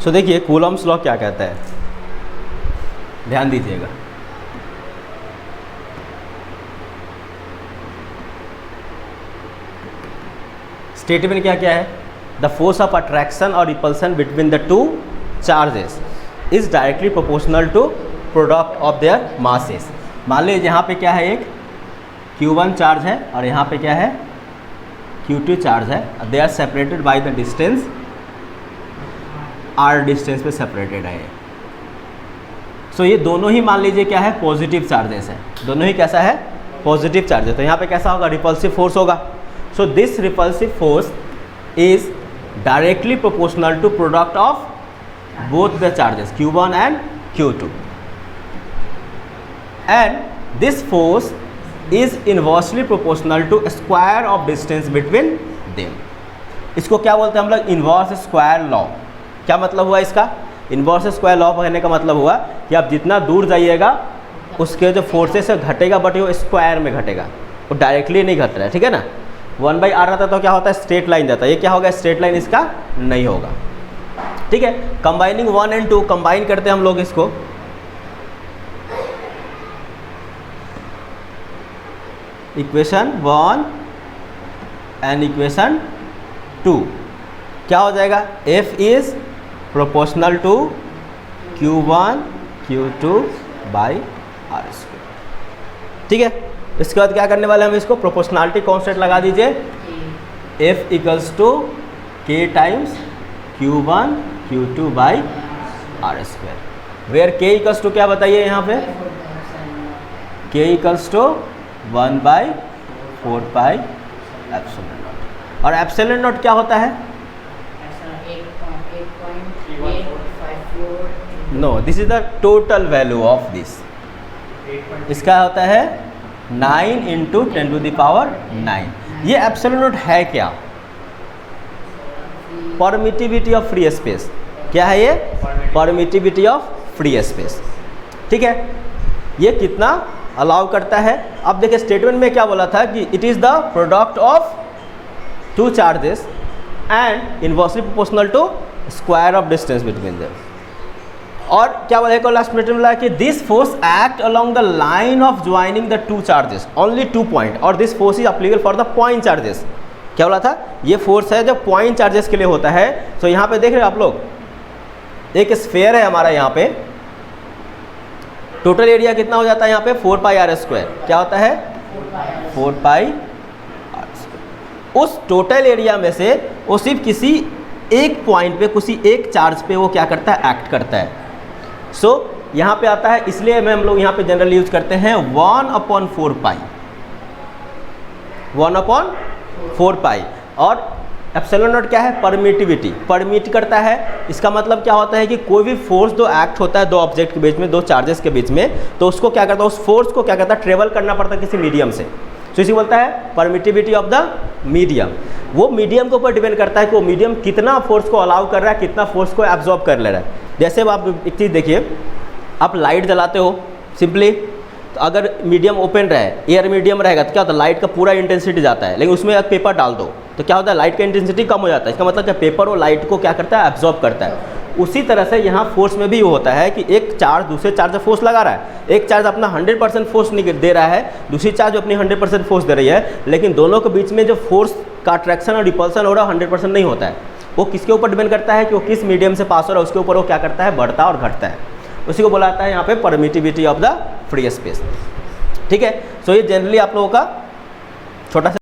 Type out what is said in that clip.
सो देखिए Coulomb's law क्या कहता है, ध्यान दीजिएगा। स्टेटमेंट क्या क्या है, द फोर्स ऑफ अट्रैक्शन और repulsion between the two charges is directly proportional to product of their masses. मान लीजिए यहाँ पे क्या है, एक Q1 चार्ज है और यहाँ पे क्या है Q2 चार्ज है, they are separated by the distance, R distance पे सेपरेटेड है। सो ये दोनों ही मान लीजिए क्या है, पॉजिटिव चार्जेस है, दोनों ही कैसा है, पॉजिटिव चार्जेस। तो यहाँ पे कैसा होगा, रिपल्सिव फोर्स होगा। So this repulsive force is directly proportional to product of both the charges Q1 and Q2, and this force is inversely proportional to square of distance between them। इसको क्या बोलते हैं हम लोग, इन्वर्स स्क्वायर लॉ। क्या मतलब हुआ इसका, इन्वर्स स्क्वायर लॉ कहने का मतलब हुआ कि आप जितना दूर जाइएगा उसके जो फोर्सेस है घटेगा, बट वो स्क्वायर में घटेगा, वो डायरेक्टली नहीं घट रहा है, ठीक है ना। 1/r रहता तो क्या होता है, स्ट्रेट लाइन जाता है, ये क्या होगा, स्ट्रेट लाइन इसका नहीं होगा, ठीक है। कंबाइनिंग 1 and 2 कंबाइन करते हैं हम लोग इसको, इक्वेशन 1 एंड इक्वेशन 2 क्या हो जाएगा, F is proportional to Q1 Q2 by R square, ठीक है। इसके बाद क्या करने वाले हम इसको, प्रोपोर्शनलिटी कॉन्स्टेंट लगा दीजिए, F equals to K times Q1 Q2 by R square, where K equals to क्या बताइए यहाँ पे, K equals to 1/4 pi epsilon naught. और एप्सिलॉन नॉट क्या होता है, no this is the total value of this, इसका होता है 9 इंटू 10⁹। ये एप्सिलॉन नॉट है क्या, परमिटिविटी ऑफ फ्री स्पेस। क्या है ये, परमिटिविटी ऑफ फ्री स्पेस, ठीक है। ये कितना अलाउ करता है। अब देखिए स्टेटमेंट में क्या बोला था कि it is the product of two charges and inversely proportional to square of distance between them. और क्या बोला है लास्ट में बोला कि this force act along the line of joining the two charges only 2 point, और this force is applicable for the point charges. क्या बोला था, ये फोर्स है जब पॉइंट चार्जेस के लिए होता है। तो यहाँ पे देख रहे हो आप लोग, एक स्फेयर है हमारा, यहाँ पे टोटल एरिया कितना हो जाता है, यहाँ पे 4πr स्क्वायर। क्या होता है, 4πr स्क्वायर। उस टोटल एरिया में से वो सिर्फ किसी एक पॉइंट पे, किसी एक चार्ज पे वो क्या करता है, एक्ट करता है। सो यहाँ पे आता है, इसलिए हम लोग यहाँ पे जनरली यूज करते हैं 1/4π, 1/4π। और एप्सिलॉन नॉट क्या है, परमिटिविटी, परमिट करता है। इसका मतलब क्या होता है कि कोई भी फोर्स जो एक्ट होता है दो ऑब्जेक्ट के बीच में, दो चार्जेस के बीच में, तो उसको क्या करता है, उस फोर्स को क्या करता है, ट्रेवल करना पड़ता है किसी मीडियम से। तो इसी बोलता है परमिटिविटी ऑफ द मीडियम। वो मीडियम के ऊपर डिपेंड करता है कि वो मीडियम कितना फोर्स को अलाउ कर रहा है, कितना फोर्स को एब्जॉर्ब कर ले रहा है। जैसे अब आप एक चीज़ देखिए, आप लाइट जलाते हो सिंपली, तो अगर मीडियम ओपन रहे, एयर मीडियम रहेगा तो क्या होता है, लाइट का पूरा इंटेंसिटी जाता है। लेकिन उसमें अगर पेपर डाल दो तो क्या होता है, लाइट का इंटेंसिटी कम हो जाता है। इसका मतलब क्या, पेपर और लाइट को क्या करता है, एब्जॉर्ब करता है। उसी तरह से यहाँ फोर्स में भी होता है कि एक चार्ज दूसरे चार्ज से फोर्स लगा रहा है, एक चार्ज अपना 100% फोर्स दे रहा है, दूसरी चार्ज अपनी 100% फोर्स दे रही है, लेकिन दोनों के बीच में जो फोर्स का अट्रैक्शन और रिपल्सन हो रहा है 100% नहीं होता है। वो किसके ऊपर डिपेंड करता है कि वो किस मीडियम से पास हो रहा है, उसके ऊपर वो क्या करता है, बढ़ता और घटता है। उसी को बुलाता है यहाँ पे permittivity of the free space, ठीक है। सो ये जनरली आप लोगों का छोटा सा